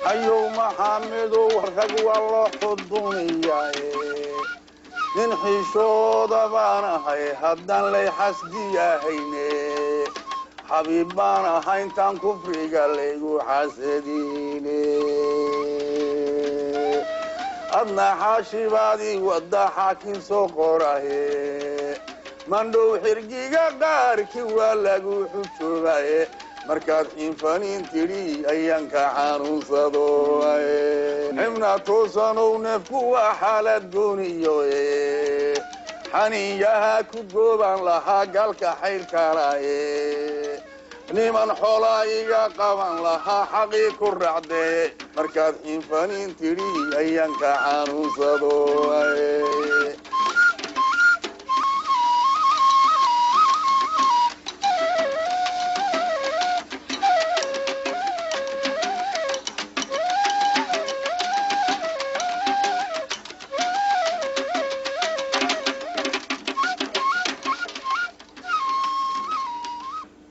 أيو محمد ورق والله الدنيا من حشود بانا هاي هدان لي حسدي هيني حبيب بانا هاي تان كفري قال لي حسديني أدنى حاشي بادي ودا حاكين سوقره من دو حرقيقا قاركي واللاقو حجوبه markaad infanin tiri ayaan ka xanuunsado xibna toosanow neefku waa xaalad gooniyo xaniyaha ku gooban lahaa galka xaylkalaye niman xoolaa iga qaban lahaa xaqii ku racdee markaad infanin tiri ayaan ka xanuunsado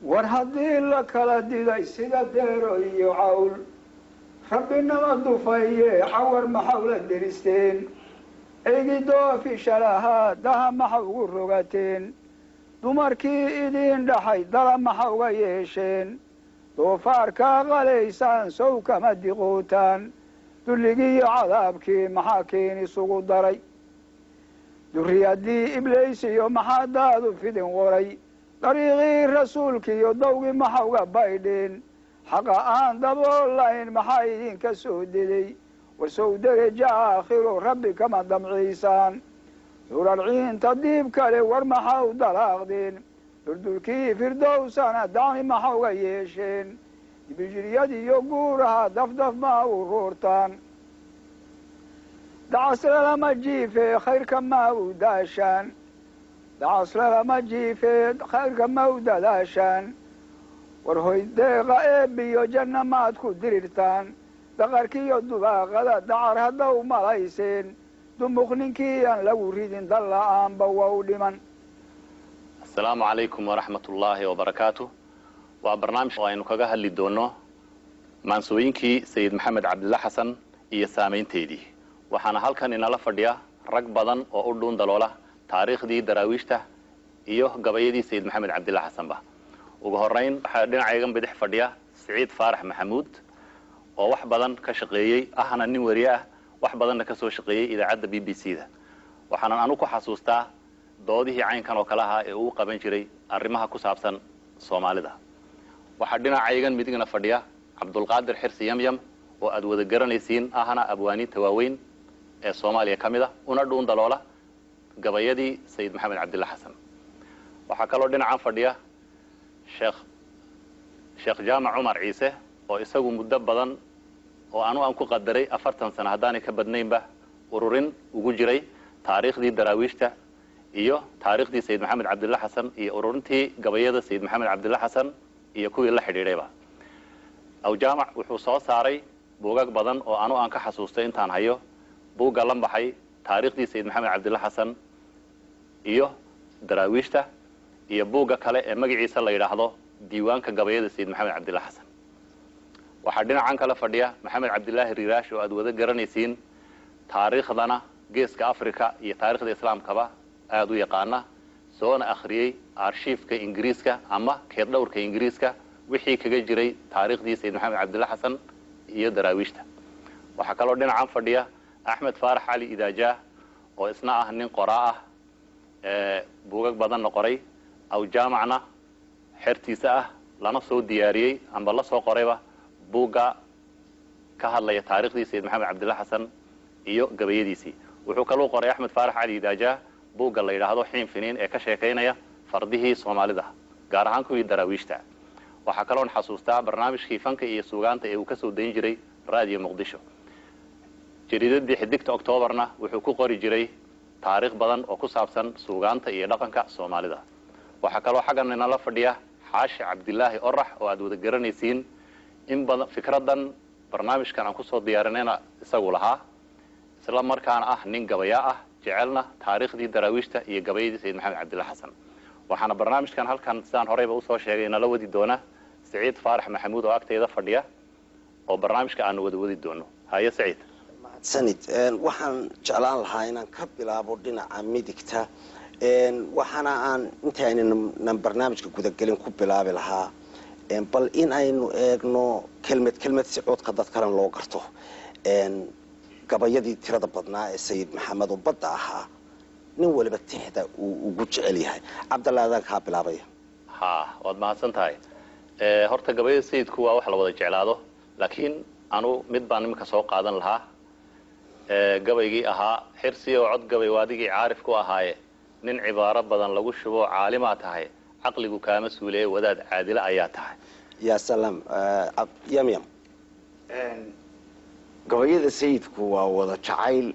war haddii la kala digay sida deero iyo cawl rabbinama dufaye cawar maxaw la deristeen eygii doofisha lahaa daha maxa ugu rogateen dumarkii idiin dhaxay dala maxa uga yeesheen doofaarkaa qalaysaan sow kama diqootaan dulligiiyo cadaabkii maxaa keen isugu daray durriyaddii iblaysiyo maxaa daadu fidin qoray dariiqii rasuulkiiyo dawgii maxa uga baydheen xaqa aan daboolayn maxaa idinka soo deday wasow dereja aakhiro rabbi kama damciysaan duralciinta diib kale war maxa u dalaaqdeen duldulkii firdowsana dacni maxa uga yeesheen dibijiryadiyo guuraha dafdaf maa u roortaan dacaslalama jiife khayrka maa u daashaan dacaslalama jiife khayrka ma u dadaashaan war hoy deeqa eebbiyo janna maad ku dirirtaan daqarkiiyo dubaaqada dacar hadda u malayseen dumuq ninkii aan lagu ridin dalla'aanba waa u dhiman asalaamu calaykum waraxmatullaahi wabarakaatu waa barnaamij oo aynu kaga hadli doono maansooyinkii sayid maxamed cabdilla xasan iyo saamaynteedii waxaana halkan inala fadhiya rag badan oo u dhuun daloola taariikhdii daraawiishta iyo gabayadii sayid maxamed cabdilla xasanba ugu horeyn waxaa dhinacaygan bidix fadhiya siciid faarax maxamuud oo wax badan ka shaqeeyey ahna nin wariye ah wax badanna ka soo shaqeeyey idaacadda b b c da waxaanan anu ku xasuustaa doodihii caynkan oo kale ahaa ee uu qaban jiray arrimaha ku saabsan soomaalida waxaa dhinacaygan midigna fadhiya cabdulqaadir xirsi yamyam oo aad wada garanaysiin ahna abwaaniinta waaweyn ee soomaaliya ka mid a una dhuun daloola gabayadii sayid maxamed cabdilla xasan waxaa kaloo dhinacan fadhiya sheekh jaamac cumar ciise oo isagu muddo badan oo aan ku qadaray 40 sano haddaanay ka badnaynba ururin ugu jiray taariikhdii daraawiishta iyo taariikhdii sayid maxamed cabdilla xasan iyo ururintii gabayada sayid maxamed cabdilla xasan iyo kuwii la xidhiidhayba aw jaamac wuxuu soo saaray buugag badan oo aan ka xasuustay intaan hayo buugga la baxay taariikhdii sayid maxamed cabdilla xasan iyo daraawiishta iyo buugga kale ee magaciisa la yidhaahdo diiwaanka gabayada sayid maxamed cabdilla xasan waxaa dhinacan kale fadhiya maxamed cabdilaahi riiraash oo aad wada garanaysiin taariikhdana geeska africa iyo taariikhda islaamkaba aad u yaqaana soona akhriyey arshiifka ingiriiska ama keeddhowrka ingiriiska wixii kaga jiray taariikhdii sayid maxamed cabdilla xasan iyo daraawiishta waxaa kaloo dhinacan fadhiya axmed faarax cali idaajaah oo isna ah nin qoraa ah buugag badanna qoray aw jaamacna xertiisa ah lana soo diyaariyey amba la soo qorayba buugga ka hadlaya taariikhdii sayid maxamed cabdilla xasan iyo gabayadiisii wuxuu kaloo qoray axmed faarax cali idaajaah buugga la yidhaahdo xiin finiin ee ka sheekaynaya fardihii soomaalida gaar ahaan kuwii daraawiishta waxaa kaloon xasuustaa barnaamijkii fanka iyo suugaanta ee uu ka soo dayn jiray raadiyo muqdisho jariidadii xidigta octoobarna wuxuu ku qori jiray taariikh badan oo ku saabsan suugaanta iyo dhaqanka soomaalida waxaa kaloo xaggan inala fadhiya xaashi cabdilaahi orax oo aad wada garanaysiin in badan fikradan barnaamijkan aan kusoo diyaarinayna isagu lahaa isla markaana ah nin gabayaa ah jecelna taariikhdii daraawiishta iyo gabayadii sayid maxamed cabdilla xasan waxaana barnaamijkan halkan sidaan horeyba usoo sheegay inala wadi doona siciid faarax maxamuud oo agteyda fadhiya oo barnaamijka aan wada wadi doono. Haya Saciid. sanid waxaan jeclaan lahaa inaan ka bilaabo dhinaca midigta waxaana aan intaaynan barnaamijka gudagelin ku bilaabi lahaa bal in aynu eegno kelmad si codka dad kale loo garto gabayadii tirada badnaa ee sayid maxamed oo badda ahaa nin waliba tixda uu ugu jecel yahay. Cabdalla adaan kaa bilaabaya. waad mahadsan tahay. horta gabayada sayidku waa wax la wada jeclaado, laakiin anu mid baan nimanka soo qaadan lahaa. gabaygii ahaa xirsi oo cod gabay waadigii caarif ku ahaaye nin cibaaro badan lagu shubo caalima tahay aqligu kaama suulee wadaad caadila ayaa tahay. Ya salaam. Yam gabayada sayidku waa wada jacayl,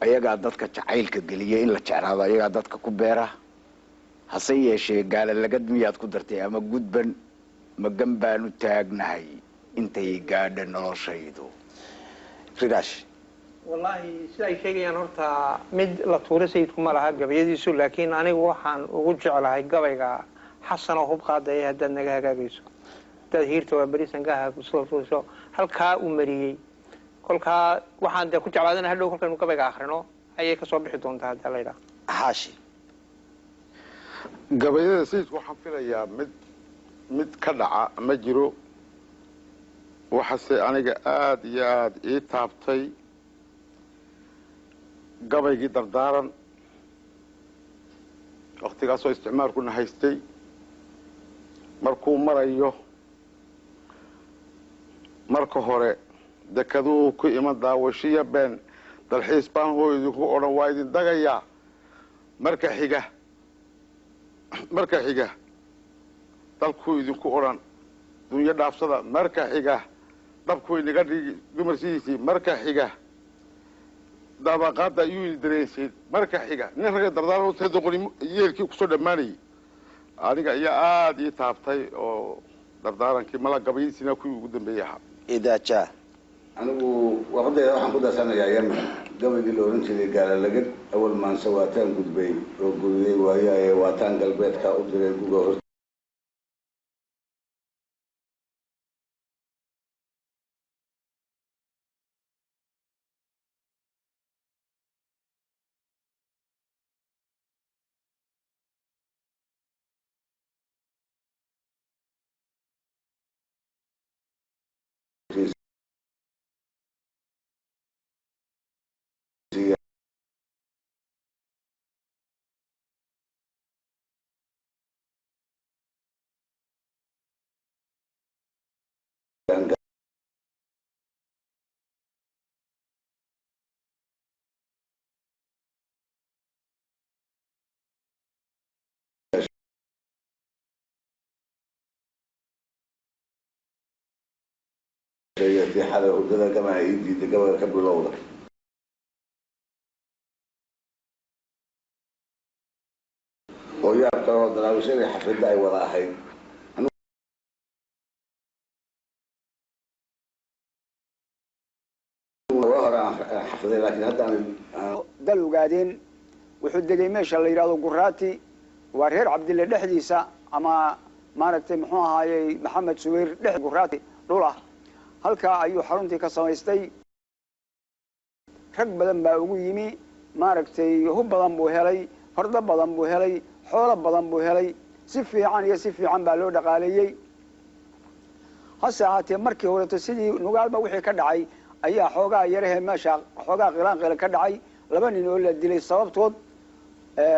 ayagaa dadka jacaylka geliya in la jeclaado, ayagaa dadka ku beera. hase yeeshee gaala lagad miyaad ku dartay ama gudban magan baanu taagnahay intay gaadha noloshaydu. Rigash. wallahi siday sheegayaan horta mid la tuuro sayidku ma laha gabayadiisu, laakiin anigu waxaan ugu jeclahay gabayga xasan oo hub qaaday haddaad naga hagaagayso, haddaad hiirta waa berisan ka hagaagso halkaa uu mariyey. kolkaa waxaan dee ku jeclaadana hadhow kolkaynu gabayga akhrino ayay ka soo bixi doontaa hadda la yidhaha. Xaashi. gabayada sayidku waxaan filayaa mid ka dhaca ma jiro. waxase aniga aad iyo aad ii taabtay gabaygii dardaaran waqtigaasoo isticmaalkuna haystay markuu marayo marka hore dekaduu ku iman daawashiya been dalxiis baan hoo idinku odhan waa idin dagayaa marka xiga dalkuu idinku odhan dunyo dhaafsada marka xiga dabku inaga dhigi dumarsidiisii marka xiga dabaqaada ayuu ini dareensiin marka xiga nin ragga dardaaran doqoni yeelkii kusoo dhammaanayay aniga ayaa aad ii taabtay oo dardaarankii mala gabayadiisina kuwii ugu dambeeyey ahaa. Idaaja. anigu waqtigeeda waxaan ku darsanayaa yaman gabaygii la oran jiray gaala lagad awal maanse waataan gudbay oo guriyey waayaye waataan galbeedka u diray guga hor في حالة ودنا كما يجي تجوا كبر الأوضة. ويا ترى دراوسين حفظ داي ولا حي. حفظي لكن هذا دلو قاعدين وحدقي ماشي اللي يرادو قراتي وارهير عبد الله دحديسا أما ماركتي محوها هاي محمد سوير دح قراتي رولا halka ayuu xaruntii ka samaystay. rag badan baa ugu yimi, maaragtay hub badan buu helay, fardo badan buu helay, xoolo badan buu helay, si fiican baa loo dhaqaaleeyey. hase ahaatee markii horeeto sidii nugaalba wixii ka dhacay ayaa xoogaa yarahe meesha xoogaa qilaan ka dhacay, laba nin oo la dilay sababtood.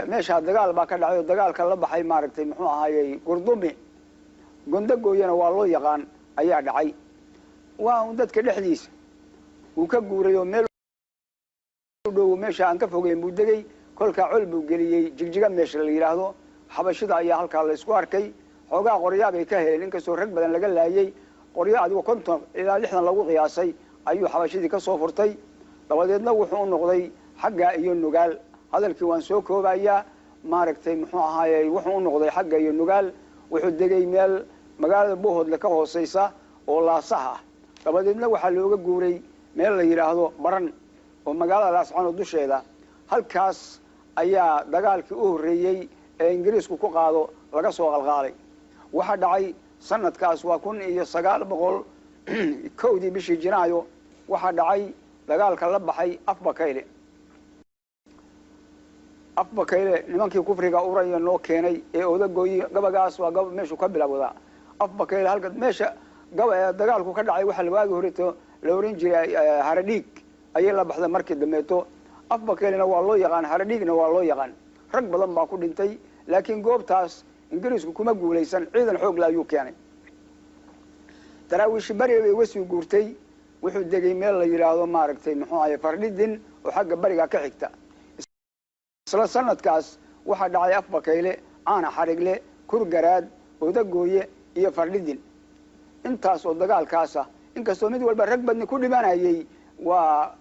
meesha dagaal baa ka dhacay oo dagaalka la baxay maaragtay muxuu ahaayey gurdumi gondagooyana waa loo yaqaan ayaa dhacay. waa dadka dhexdiisa uu ka guuray oo meel u dhow meesha aan ka fogeyn buu degay. kolka col buu geliyey jigjiga meesha la yiraahdo. xabashida ayaa halkaa la isku arkay, xoogaa qoryaa bay ka heleen inkastoo rag badan laga laayay. qoryo adigu 50 ilaa 60 lagu qiyaasay ayuu xabashidii ka soo furtay. dabadeedna wuxuu u noqday xagga iyo nugaal. hadalkii waan soo koobayaa, maaragtay muxuu ahaayey wuxuu u noqday xagga iyo nugaal. wuxuu degay meel magaalada Bohoodle ka hooseysa oo laasaha ah. dabadeedna waxaa looga guuray meel la yiraahdo baran oo magaalada laascano dusheeda. halkaas ayaa dagaalkii u horeeyay ee Ingiriisku ku qaado laga soo qalqaalay. waxa dhacay sanadkaas waa 1900 kowdii bishii Janaayo waxa dhacay dagaalka la baxay Afbakayle nimankii kufriga uraya noo keenay ee odagooyi gabagaas waa gab meeshu ka bilowda Afbakayle halka meesha gabaya dagaalku ka dhacay waxa lawaagi horeeto la oran jiray Haradhiig ayay la baxday markii dameeto Afbakaylena waa loo yaqaan Haradhiigna waa loo yaqaan rag badan baa ku dhintay laakiin goobtaas Ingiriisku kuma guuleysan ciidan xoog la ayuu keenay daraawiish bari way wasi guurtay wuxuu degay meel la yiraahdo maaragtay muxuu ahay Fardhidin oo xagga bariga ka xigta isla sanadkaas waxa dhacay Afbakayle aana xarigle kurgaraad odagooye iyo Fardhidin intaas oo dagaalkaas inkastoo mid walba rag badni ku dhimanayay waa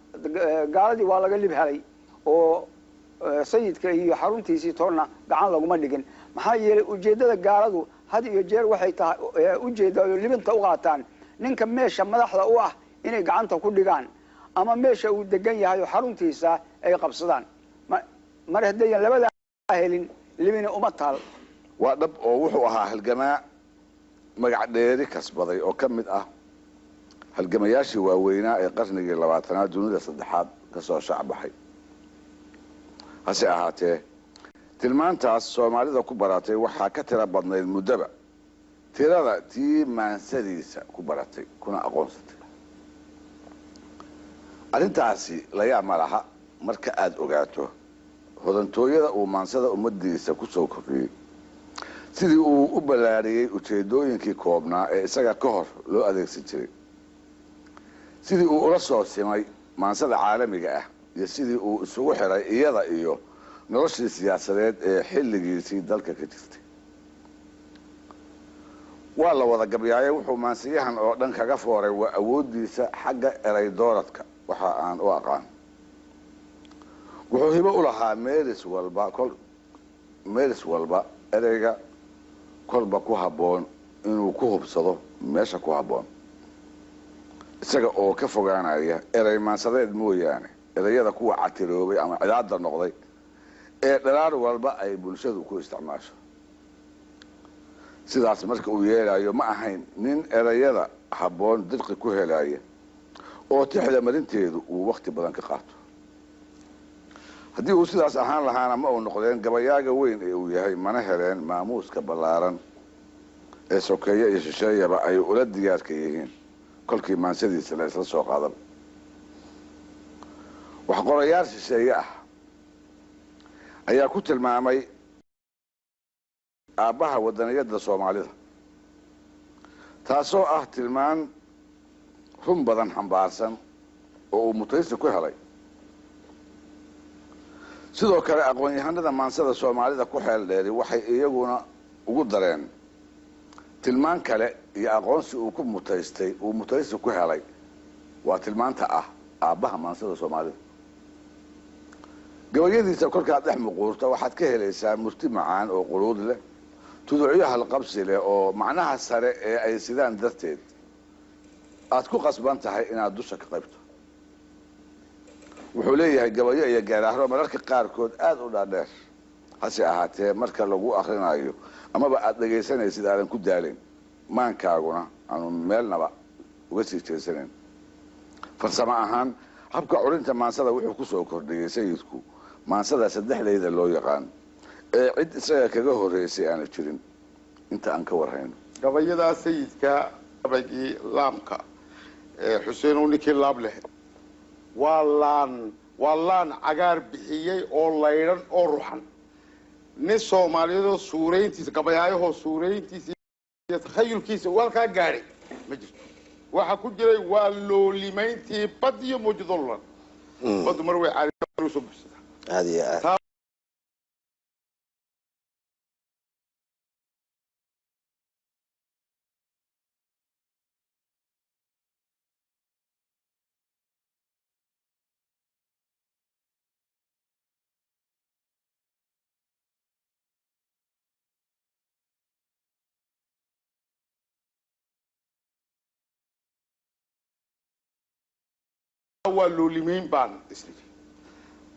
gaaladii waa laga libhalay oo sayidka iyo xaruntiisii toona gacan laguma dhigin maxaa yeelay ujeedada gaaladu had iyo jeer waxay tahay ujeedada libinta u qaataan ninka meesha madaxda u ah inay gacanta ku dhigaan ama meesha uu degan yahay oo xaruntiisa ay qabsadaan mar haddii labada helin libina uma taal waa dhab oo wuxuu ahaa halgamaa magac dheeri kasbaday oo kamid ah halgamayaashii waaweynaa ee qarnigii 20aad dunida saddexaad ka soo shacbaxay hase ahaatee tilmaantaas Soomaalida ku baratay waxa ka tira badnayd muddaba tirada tii maansadiisa ku baratay kuna aqoonsatay arintaasi la yaama laha marka aad ogaato hodantooyada uu maansada ummadiisa ku soo kordhiyay sidii uu u balaariyay ujeedooyinkii koobnaa ee isaga ka hor loo adeegsan jiray sidii uu ula soo simay maansada caalamiga ah iyo sidii uu isugu xiray iyada iyo noloshii siyaasadeed ee xilligiisii dalka ka jirtay waa la wada gabyaayay wuxuu maansiyahan oo dhan kaga fooray waa awoodiisa xagga eray dooradka waxa aan u aqaan wuxuu hibo u lahaa meelis walba ereyga kolba ku habboon inuu ku hubsado meesha ku habboon isaga oo ka fogaanaya erey maansadeed mooyaane erayada kuwa catiroobay ama cidaada noqday ee dhalaar walba ay bulshadu ku isticmaasho sidaas marka uu yeelayo ma ahayn nin erayada habboon dirqi ku helaya oo tixda marinteedu uu waqti badan ka qaato haddii uu sidaas ahaan lahaana ma uu noqdeen gabayaaga weyn ee uu yahay mana heleen maamuuska ballaaran ee sokeeye iyo shisheeyaba ay ula diyaarka yihiin kolkii maansadiisa la isla soo qaadan wax qorayaal shisheeye ah ayaa ku tilmaamay aabbaha wadaniyada Soomaalida taasoo ah tilmaan run badan xambaarsan oo uu mutaysi ku helay sidoo kale aqoon-yahanada maansada Soomaalida ku xeel dheeri waxay iyaguna ugu dareen tilmaan kale iyo aqoonsi uu ku mutaysi ku helay waa tilmaanta ah aabbaha maansada Soomaalida gabayadiisa kolkaad dhex muquurta waxaad ka helaysaa murti macaan oo quluud leh tuduucyo halqabsi leh oo macnaha sare ee ay sidaan darteed aad ku qasban tahay inaad dusha ka qaybto wuxuu leeyahay gabayo iyo gaaraahro mararka qaarkood aad u dhaadheer hase ahaatee marka lagu akhrinayo amaba aad dhegaysanaysid aadan ku daalin maankaaguna aanu meelnaba uga sii jeesanayn farsamo ahaan habka curinta maansada wuxuu ku soo kordhiyay sayidku maansada saddexdayda loo yaqaan ee cid isaga kaga horeysay aanu jirin inta aan ka warhayno gabayada sayidka gabaygii laamka xuseen oo ninkii laab leh waa laan cagaar bixiyey oo laydhan oo ruxan nin Soomaaliyeed suureyntiisa gabayaayahoo suureyntiisa iyo takhayulkiisa walkaa gaadhay ma jirto waxa ku jiray waa loolimayntii bad iyo mawjadollan badu mar way caadi soo buuxsada هذه waa loolimayn baan isli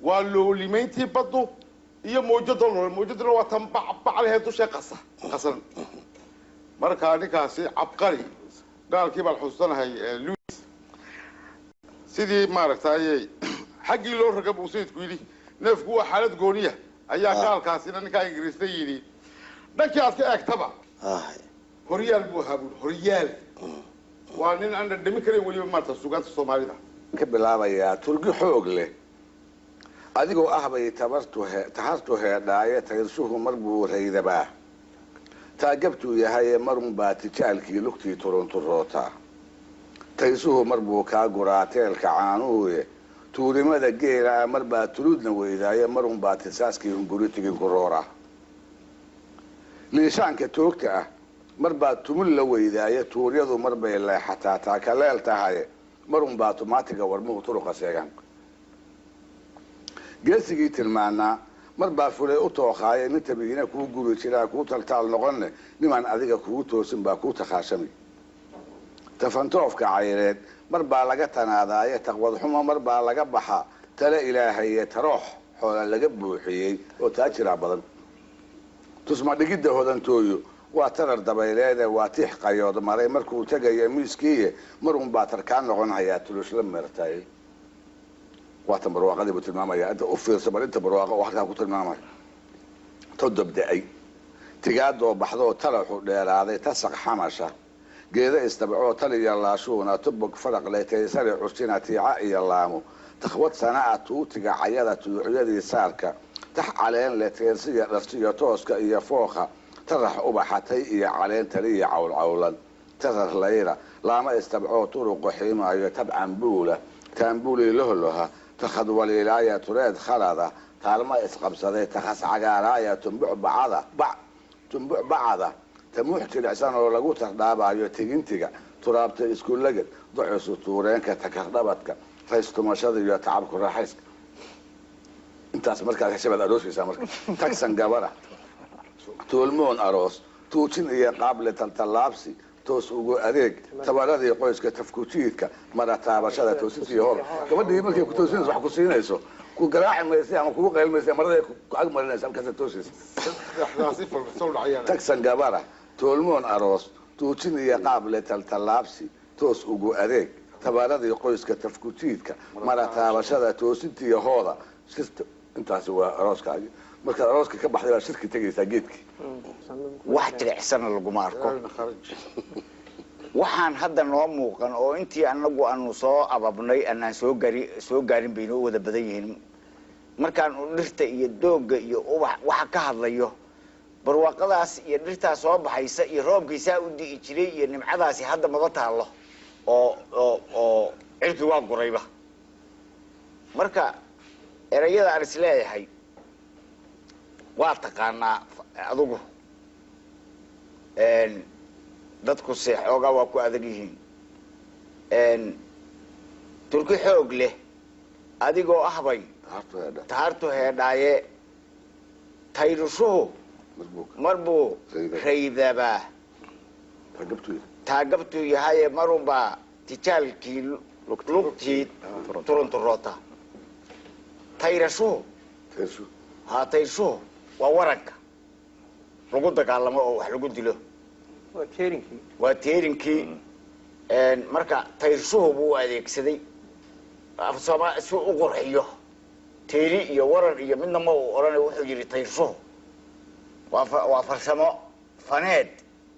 waa loolimayntii badu iyo mawjadollan waa tan baclehe dusha qasan markaa ninkaasi cabqari gaalkii baan xusuusanahay Louis sidii maaragtay xaggii loo raga buu sayidku yidhi neefku waa xaalad gooniya ayaa gaalkaasina ninkaa ingiriista yidhi dhankii aad ka eegtaba horyaal buu ahaa buuri horyaal waa nin aan dhadhami karayn weliba maanta sugaanta soomaalida ka bilaabayaa turgi xoog leh adigoo ah bay tahartu heedhaaye tayrshuhu mar buu raydabaa taagabtuu yahaye marun baa tijaalkii lugtii turunturootaa taysuhu mar buu kaa guraa teelka caanuhuye tuurimada geela mar baa tuluudna weydaaye marun baa tisaaskii hunguritigin ku roora liishaanka toogta ah mar baa tumul la weydaaye tuuryadu mar bay leexataa taakaleel tahaye marun baa tumaatiga warmuhu turuqa seegan geesigii tilmaanaa mar baa fulay u tooqaaye nin tabiina kuu guri jiraa kuu taltaal noqonne nimaan adiga kugu toosin baa kuu takhaashami tafantoofka cayreed mar baa laga tanaadaaye taqwadxumo mar baa laga baxa tale ilaahaye taroox xoola laga buuxiyey oo taajiraa badan tusma dhigidda hodantooyo waa tarar dabayleede waa tiix qayood maray markuu tegayo miiskiiye marun baa tarkaan noqon hayaa tulusla meertay waatan barwaaqadii buu tilmaamaya inta u fiirsa bal inta barwaaqa oo halkaa ku tilmaamaya todob da-ay tigaadoo baxdoo talaxu dheeraaday tasaq xamasha geeda istabcoo taliya laashuuna tubog faraqle taysare cusina tiica iyo laamo takhwad sanaa tuutiga cayada tuduucyadii saarka tax caleen leh teersiya dharsiya tooska iyo fooqa tarax ubaxatay iyo caleen taliya cawlcawlan tarar layla laama istabcoo turuqo xiimaayo tabcan buula taanbuulii lohloha takhad waliilaaya tureed khalada taalma isqabsaday takhas cagaaraaya tumbuc bacada tamuux jilicsan oo lagu tardhaabayo tigintiga turaabta iskullagad ducusu tuureenka takardhabadka faystumashada iyo tacabku raaxayska intaas markaad heshabaad aroosaysaa marka tagsan gabara tuulmoon aroos tuujin iyo qaable taltallaabsi toos ugu adeeg tabaradii qoyska tafkujiidka mara taabashada toosintii hor gabadhii markay ku toosinayso wax ku siinayso ku garaaci maysa ama kugu qaylmaysa marada ku ag marinaysa halkaas toosaysa tagsan gabara tuulmoon aroos tuujin iyo qaable taltallaabsi toos ugu adeeg tabaradii qoyska tafkujiidka mara taabashada toosintii hooda shirta intaasi waa arooskaagi markaad arooska ka baxday baa shirki tegaysaa geedkii wax jilicsana laguma arko waxaan hadda noo muuqan oo intii anagu aanu soo ababnay anaan soo gaarin bay noo wada badan yihiin markaan dhirta iyo dooga iyo ubax waxa ka hadlayo barwaaqadaas iyo dhirtaa soo baxaysa iyo roobkiisaa u di'i jiray iyo nimcadaasi hadda maba taallo oo cirki waa gurayba marka erayada aan is leeyahay waa taqaanaa adugu dadku seexoogaa waa ku adag yihiin turki xoog leh adigoo ahbay tahartu heedhaaye tayrushuhu mar buu raydabaa taagabtuu yahaye marunbaa tijaalkii lugtii turunturoota tayrashuhu tayrshuhu waa waranka lagu dagaalamo oo wax lagu dilo waa teerinkii marka tayrshuhu buu adeegsaday afsoomaa si u qurxiyo teeri iyo waran iyo midna ma uu odhanay wuxuu yidhi tayrshuhu waa farsamo faneed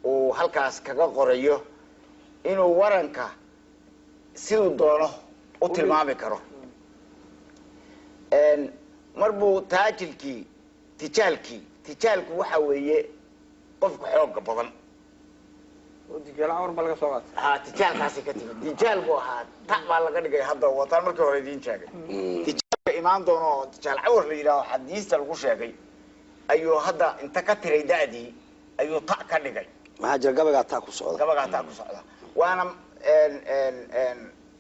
uu halkaas kaga qorayo inuu waranka siduu doono u tilmaami karo mar buu taajilkii tijaalku waxa weeye qofka xooga badan tijaalkaasi ka timid tijaal buu ahaa tac baa laga dhigay hadda wataan markii hore idiin sheegay tijaalka imaan doono oo tijaal cawar la yidhaaho xadiista lagu sheegay ayuu hadda inta ka tiray da'dii ayuu tac ka dhigay maxaa jira gabagaa taa ku socda waana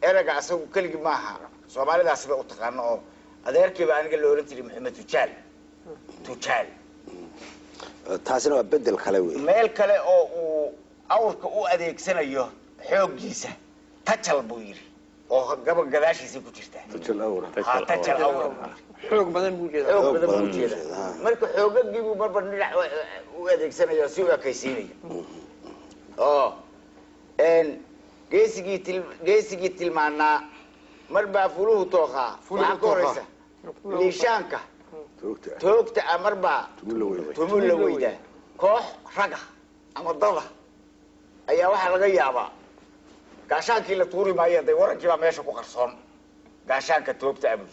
erega asagu keligii maaha soomaalidaasiba u taqaano oo adeerkiiba aniga la oran jiray maxamed tujaal taasina waa bedel kale wey meel kale oo uu awrka u adeegsanayo xooggiisa tajal buu yidhi oo gaba gadaashiisa ku jirta tajal awr xoog badan buu jeedaa marka xoogagiibuu marba dhinac u adeegsanayo si u ekaysiinayo oo geesigii tilmaanaa mar baa fuluhu tooqaa waxaa ka horeysa liishaanka toogta ah mar baa tumu la weydaa koox raga ama dada ayaa waxaa laga yaabaa gaashaankii la tuuri maayo day warankii baa meesha ku qarsoon gaashaanka toogta ah buu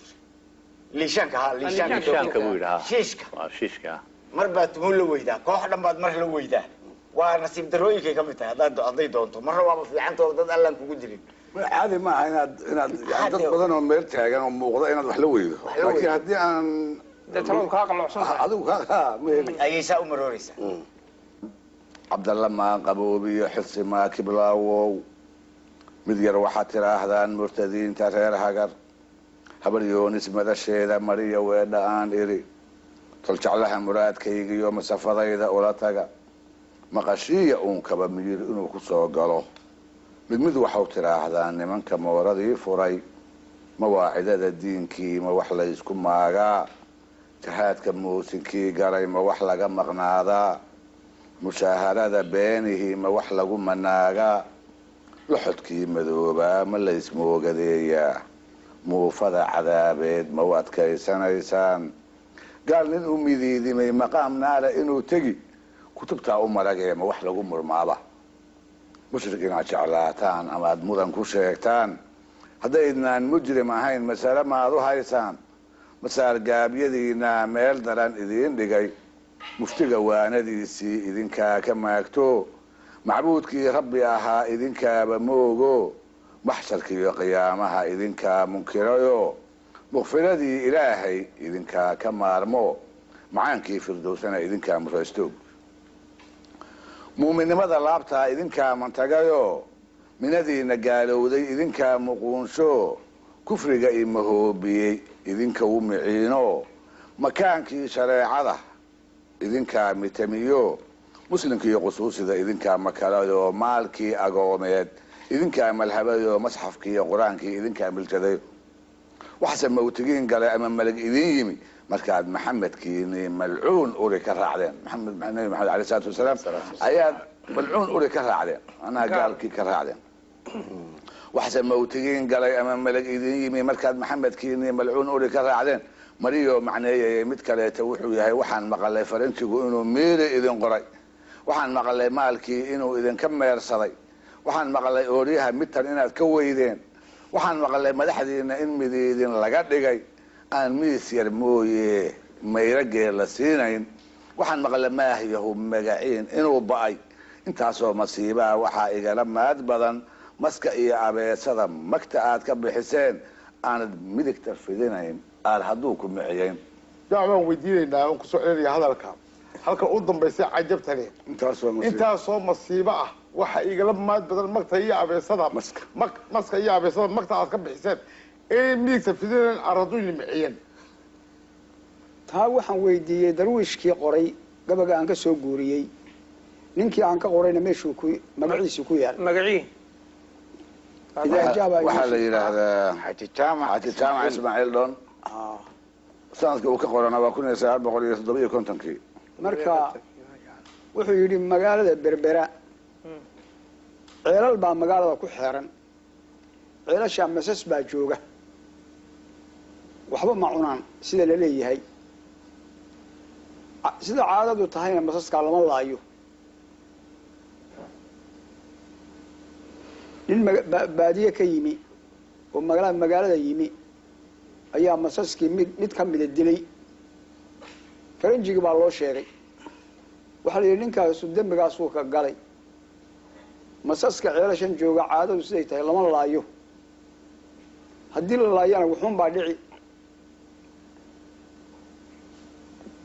liishaanka ha liishaanka buu yidhahaa shiishka mar baa tumu la weydaa koox dhan baad mar la weydaa waa nasiib darooyinkay ka mid tahay hadday doonto marna waaba fiicantoo dad allaan kugu dirin caadi maaha inaad dad badan oo meel taagan oo muuqda inaad wax la weydo laakiin haddii aan adigu ayaysaa u marooreysaa cabdalla maa qaboobiyo xilsi maa kiblaawow mid yar waxaad tidhaahdaan murtadiinta reer hagar habar yoonis madasheeda mariya weedha aan idhi toljeclaha muraadkaygiyo masafadayda ula taga maqashiiya uunkaba miyir inuu ku soo galo mid waxau tidhaahdaan nimanka mooradii furay mawaacidada diinkii ma wax laysku maagaa jahaadka muusinkii galay ma wax laga maqnaadaa mushaaharada beenihii ma wax lagu manaagaa loxodkii madoobaa ma laysmoogadeeyaa muufada cadaabeed ma u adkaysanaysaan gaal nin u midiidimay maqaam naara inuu tegi kutubtaa u maragee ma wax lagu murmaaba mushrik inaad jeclaataan amaad mudan ku sheegtaan haddaydnaan mujrim ahayn masale maad u haysaan masaargaabyadiinaa meel daran idiin dhigay muftiga waanadiisii idinkaa ka maagto macbuudkii rabbi ahaa idinkaaba moogo maxsharkiiyo qiyaamaha idinkaa munkirayo mukfiradii ilaahay idinkaa ka maarmo macaankii firdowsana idinkaa muraysto muuminnimada laabtaa idinkaa mantagayo minadiina gaalowday idinkaa muquunsho kufriga imahoobiyey idinka u miciino makaankii shareecada idinkaa mitamiyo muslimkiiyo qusuusida idinkaa makalayo maalkii agoomeed idinkaa malhabayo masxafkiiyo qur-aankii idinkaa miljaday waxse mawtigiin galay ama malag idin yimi markaad maxamedkiini malcuun uri ka raacdeen nabi maxamed aley salatu wasalaam ayaad malcuun uri ka raacdeen anaa gaalkii ka raacdeen waxse mawtigiin galay ama malag idin yimi markaad maxamedkiini malcuun uri ka raacdeen mariyo macneeyay mid kaleeta wuxuu yahay waxaan maqalay faranjigu inuu miiri idin qoray waxaan maqalay maalkii inuu idinka meersaday waxaan maqalay ooryaha midtan inaad ka weydeen waxaan maqalay madaxdiina in midiidin laga dhigay aan miis yar mooye mayragee la siinayn waxaan maqalay maahiyahu magaciin inuu ba'ay intaasoo masiibaa waxaa igala maad badan maska iyo abeesada magta aad ka bixiseen aanad midigta fidinayn aad hadduu ku miciyeyn baan weydiinaynaa on kusoo celinaya hadalka halka u dambaysay cajabtani intaasoo masiibo ah waxa igala maad badan magta iyo abeesada maska iyo abeesada magta aad ka bixiseen in midigta fidinayn aad hadduu miciyeen taa waxaan weydiiyey darwiishkii qoray gabaga aan ka soo guuriyey ninkii aan ka qorayna meeshuu magaciisu ku yaal waxaa la yidhaahdaa xaji jaamac ismaaciil dhon sanadka uu ka qorana waa 1957 marka wuxuu yidhi magaalada berbera ceelal baa magaalada ku xeeran ceelashaa masas baa jooga waxba ma cunaan sida la leeyahay sida caadadu tahayna masaskaa lama laayo nin baadiye ka yimi oo magaalada yimi ayaa masaskii mid ka mida dilay faranjigii baa loo sheegay waxaa la yidhi ninkaasu dembigaasuu ka galay masaska ceelashan jooga caadadu siday tahay lama laayo haddii la laayana wuxuun baa dhici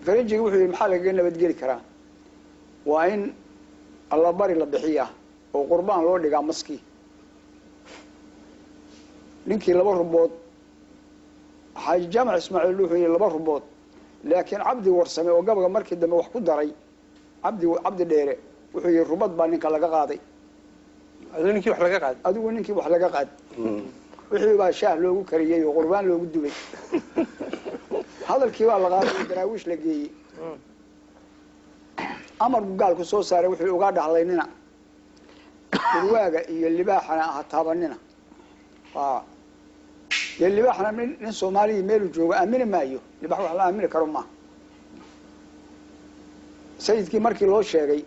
faranjigii wuxuu yidhi maxaa lagaga nabadgeli karaa waa in allabari la bixiyaa oo qurbaan loo dhigaa maskii ninkii 2 rubood xaaji jaamac ismaaciil wuxuu yidhi 2 rubood laakiin cabdi warsame oo gabaga markii dambe wax ku daray cabdi dheere wuxuu yidhi rubad baa ninka laga qaaday adigu ninkii wax laga qaad wixii baa shaah loogu kariyey oo qurbaan loogu dubay hadalkii baa la qaaday daraawiish la geeyey amar gaalku soo saaray wuxuu uga dhahlaynina dhurwaaga iyo libaaxana ha taabanina dee libaaxna nin soomaaliya meelu joogo aamini maayo libaax wax la aamini karo maaha sayidkii markii loo sheegay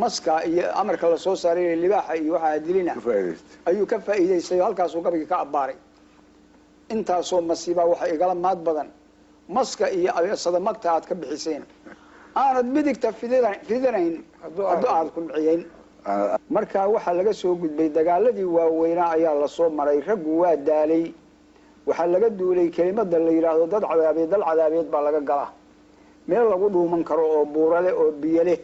maska iyo amarka lasoo saaray libaaxa iyo waxaa dilina ayuu ka faa'iidaystay halkaasuu gabigii ka abbaaray intaasoo masiibaa waxa igala maad badan maska iyo sadamagta aad ka bixiseen aanad midigta fidinayn hadduu aad ku miciyeyn markaa waxaa laga soo gudbay dagaaladii waaweynaa ayaa lasoo maray raggu waa daalay waxaa laga duulay kelimada la yidhaahdo dad cadaabeed dal cadaabeed baa laga galaa meel lagu dhuuman karo oo buurale oo biyole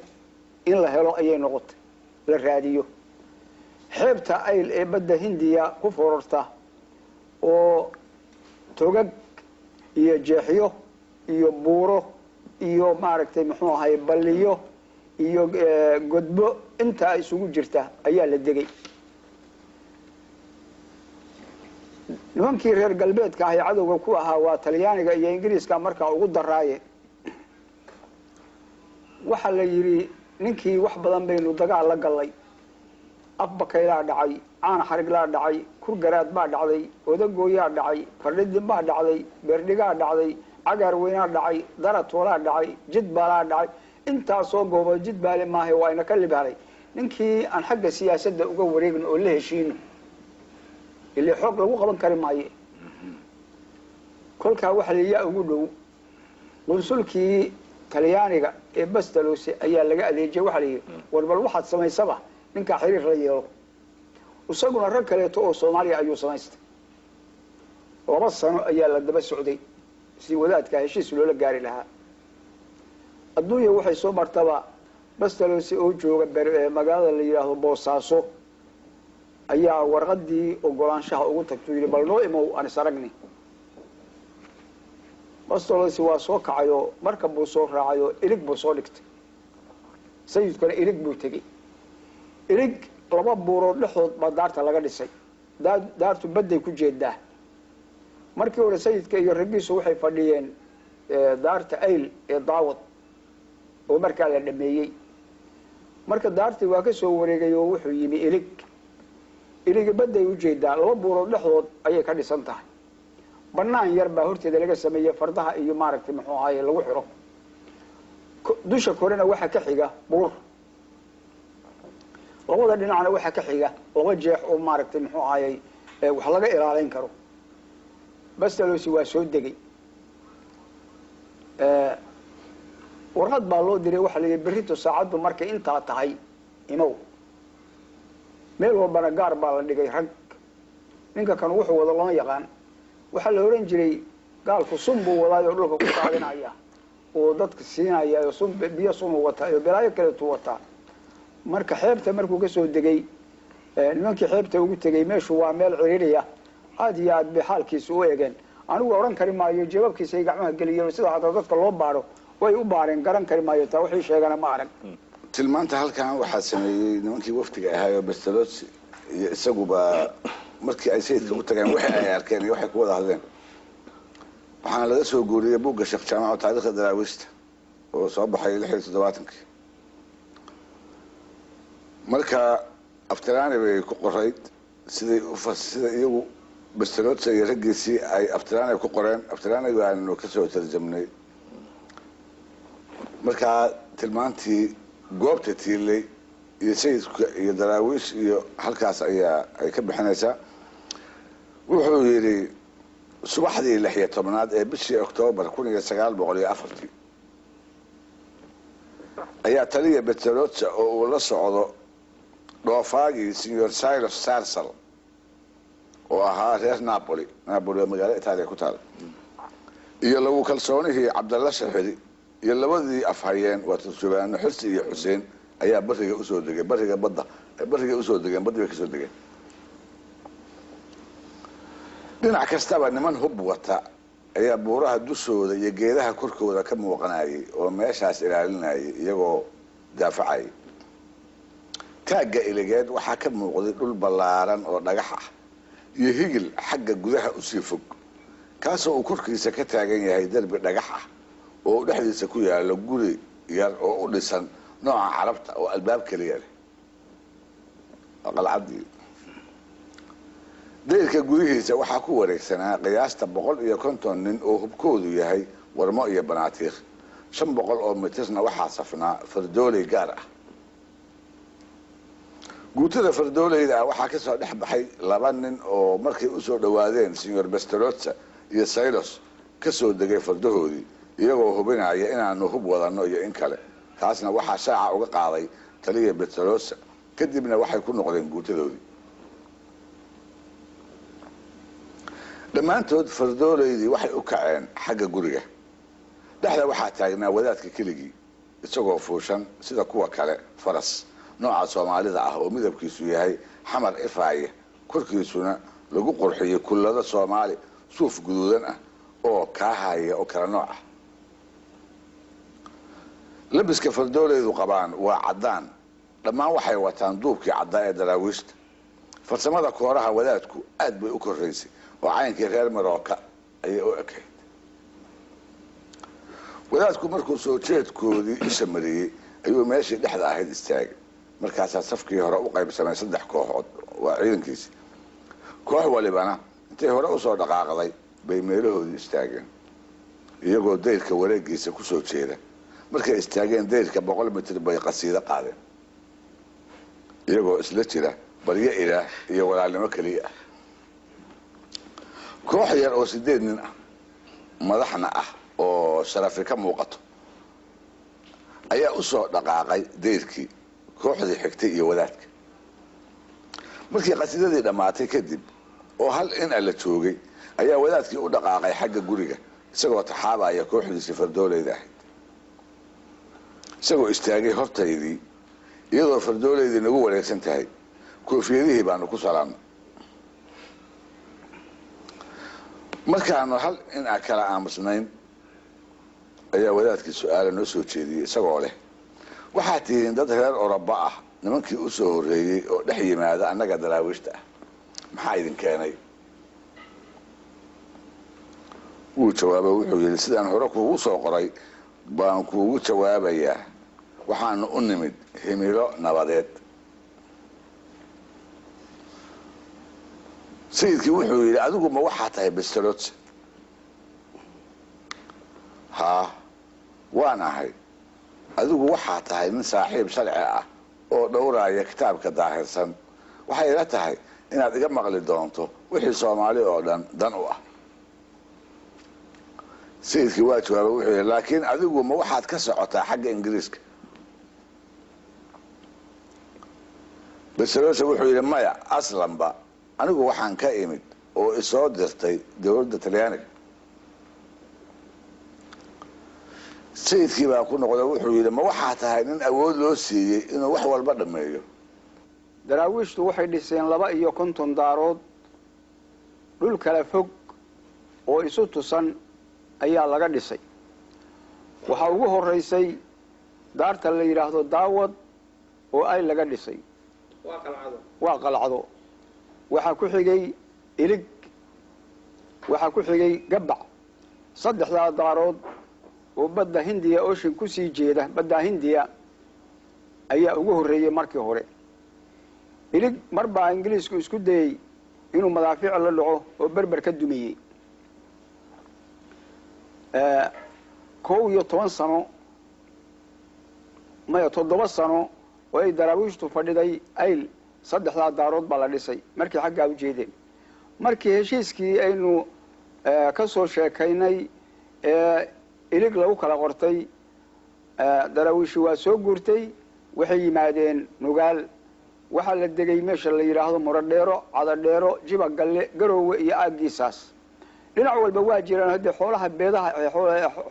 in la helo ayay noqotay la raadiyo xeebta ayl ee badda hindiya ku fororta oo togag iyo jeexyo iyo buuro iyo maaragtay muxuu ahay balliyo iyo godbo intaa isugu jirta ayaa la degay nimankii reer galbeedka ahay cadowga ku ahaa waa talyaaniga iyo ingiriiska markaa ugu daraaye waxaa la yidhi ninkii wax badan baynu dagaal la gallay afbakaylaa dhacay caana xariglaa dhacay kurgaraad baa dhacday odagooyaa dhacay fardhidin baa dhacday beerdhigaa dhacday cagaar weynaa dhacay daratoolaa dhacay jidbaalaa dhacay intaasoo goobood jidbaale maaha waa ina ka libaalay ninkii aan xagga siyaasadda uga wareegno oo la heshiino ilaa xoog lagu qaban kari maaye kolkaa waxa layaa ugu dhow qunsulkii talyaaniga ee bastalose ayaa laga adeejiyay waxaa la yidhi war bal waxaad samaysaba ninkaa xiriir la yeelo isaguna rag kaleeto oo soomaaliya ayuu samaystay 2 sano ayaa la daba socday si wadaadka heshiis loola gaari lahaa adduunya waxay soo martaba bastalose oo jooga magaalada la yidhaahdo boosaaso ayaa warqadii ogolaanshaha ugu tagtay yidhi bal noo imow aan is aragni bastalose waa soo kacayo marka buu soo raacayo ilig buu soo dhigtay sayidkuna ilig buu tegey ilig 2 buurood dhexdood baa daarta laga dhisay daartu badday ku jeedaa markii hore sayidka iyo raggiisu waxay fadhiyeen daarta ayl ee daawad oo markaa la dhameeyey marka daartii waa ka soo wareegay oo wuxuu yimi iligi badday u jeedaa 2 buurood dhexdood ayay ka dhisan tahay banaan yar baa horteeda laga sameeyay fardaha iyo maaragtay muxuu ahaye lagu xiro dusha korena waxa ka xiga buur labada dhinacna waxa ka xiga 2 jeex oo maaragtay muxuu ahaye wax laga ilaalin karo bastalose waa soo degay warqad baa loo diray waxa la yidhi berrito saacaddu markay intaa tahay imow meel walbana gaar baa la dhigay rag ninka kan wuxuu wada lama yaqaan waxaa la oran jiray gaalku sun buu wadaayoo dhulka ku qaadinaya oo dadka siinaya oo sun biyo sun wata iyo balaayo kale tu wata marka xeebta markuu ka soo degay nimankii xeebta ugu tegay meeshu waa meel ciriiriya aad iyo aad bay xaalkiisu u eegeen anigu oran kari maayo jawaabkiisa ay gacmaha geliyeen sida hadda dadka loo baaro way u baareen garan kari maayo taa wixii sheegana ma arag tilmaanta halkan waxaa sameeyey nimankii waftiga ahaayoo bastalose iyo isaguba markii ay sayidka u tageen wixii ay arkeen iyo waxay ku wada hadleen waxaana laga soo guuriyey buugga sheekh jaamac taariikhda daraawiishta oo soo baxay 76 marka aftiraani bay ku qorayd sida iyagu bastalose iyo raggiisii ay aftiraani ku qoreen aftiraani baanu ka soo tarjamnay markaa tilmaantii goobta tiilay iyo sayidka iyo daraawiish iyo halkaas ay ka bixinaysaa wuxuu yidhi subaxdii 16aad ee bishii Oktoobar 1904 ayaa taliya bastalose oo uu la socdo dhoofaagii Signor Silas Sarsal oo ahaa reer Napoli oo magaalo Itaaliya ku taal iyo lagu kalsoonihii Cabdalla Shafiri iyo labadii afhayeen waa turjubaano Xusni iyo Xuseen ayaa bariga u soo degay bariga badda bariga u soo degeen badda ka soo degeen dhinac kastaba niman hub wata ayaa buuraha dushooda iyo geedaha korkooda ka muuqanayay oo meeshaas ilaalinayay iyagoo daafacay taaga iligeed waxaa ka muuqday dhul ballaaran oo dhagax ah iyo higil xagga gudaha u sii fog kaasoo uu korkiisa ka taagan yahay darbi dhagax ah oo dhexdiisa ku yaalo guri yar oo u dhisan nooca carabta oo albaab kaliya leh qalcadii dayrka gudihiisa waxaa ku wareegsanaa qiyaasta 150 nin oo hubkoodu yahay warmo iyo banaatiikh 500 oo mitirna waxaa safnaa fardooley gaar ah guutada fardooleyda ah waxaa ka soo dhex baxay 2 nin oo markay u soo dhawaadeen Senior Bastrozza iyo Silos ka soo degay fardahoodii iyagoo hubinaya inaanu hub wadano iyo in kale taasna waxaa shaaca uga qaaday taliya Bastrozza kadibna waxay ku noqdeen guutadoodii dhammaantood fardooleydii waxay u kaceen xagga guriga dhexda waxaa taagnaa wadaadka keligii isagoo fuushan sida kuwa kale faras nooca Soomaalida ah oo midabkiisu yahay xamar ifaaye korkiisuna lagu qurxiyay kullada Soomaali suuf guduudan ah oo kaahaya oo kala nooc ah labiska fardooleedu qabaan waa cadaan dhammaan waxay wataan duubkii caddaa ee daraawiishta farsamada kooraha wadaadku aad bay u koreysay oo caynkii reer Marooka ayay u ekayd wadaadku markuu soo jeedkoodii isha mariyay ayuu meeshii dhexda ahayd istaagay markaasaa safkii hore u qaybsamay 3 kooxood waa ciidankiisi koox walibana intay hore u soo dhaqaaqday bay meelahoodii istaageen iyagoo dayrka wareegiisa ku soo jeeda markay istaageen dayrka 100 mitir bay qasiido qaadeen iyagoo isla jira baryo ilaah iyo walaalnimo kaliya koox yar oo 8 nin ah madaxna ah oo sharafi ka muuqato ayaa u soo dhaqaaqay dayrkii kooxdii xigtay iyo wadaadka markii qasiidadii dhamaatay kadib oo hal in la joogay ayaa wadaadkii u dhaqaaqay xagga guriga isagoo taxaabaya kooxdiisii fardooleyd ahayd isagoo istaagay hortaydii iyadoo fardooleydii nagu wareegsan tahay koofiyadihii baanu ku salaamnay markaanu hal in kala aamusnayn ayaa wadaadkii su'aalo noo soo jeediyay isagoo leh waxaa tihiin dad reer Oroba ah nimankii u soo horeeyay oo dhex yimaada annaga daraawiishta ah maxaa idin keenay wuu jawaabay wuxuu yidhi sidaan hore kuugu soo qoray baan kuugu jawaabayaa waxaanu u nimid himilo nabadeed sayidkii wuxuu yidhi adigu ma waxaa tahay Bastrozza haa waan ahay adigu waxaa tahay nin saaxiib sharci ah oo dhowraya kitaabka daahirsan waxay ila tahay inaad iga maqli doonto wixii Soomaali oo dhan dan u ah sayidkii waa jawaabay wuxuu yidhi laakiin adigu ma waxaad ka socotaa xagga Ingiriiska Bastrozza wuxuu yidhi maya aslanba anigu waxaan ka imid oo isoo dirtay dawladda Talyaaniga sayidkii baa ku noqday wuxuu yidhi ma waxaa tahay nin awood loo siiyey inuu wax walba dhameeyo daraawiishtu waxay dhiseen 52 daarood dhul kala fog oo isu tusan ayaa laga dhisay waxa ugu horeysay daarta la yiraahdo daawad oo ay laga dhisay waa qalcado waxa ku xigay ilig waxa ku xigay gabac 3 daarood oo badda Hindiya ocean ku sii jeeda badda Hindiya ayaa ugu horeeyay markii hore ilig marba Ingiriisku isku dayay inuu madaafiic la dhaco oo berber ka dumiyay 11 sano ma 7 sano oo ay daraawiishtu fadhiday ayl 3 daarood baa la dhisay markii xagga u jeedeen markii heshiiskii aynu ka soo sheekaynay ilig lagu kala qortay daraawiishi waa soo guurtay waxay yimaadeen nugaal waxa la degay meesha la yiraahdo Muradheero Cadadheero Jiba Galle Garoowe iyo aagiisaas dhinac walba waa jiraan hadda xoolaha beedaha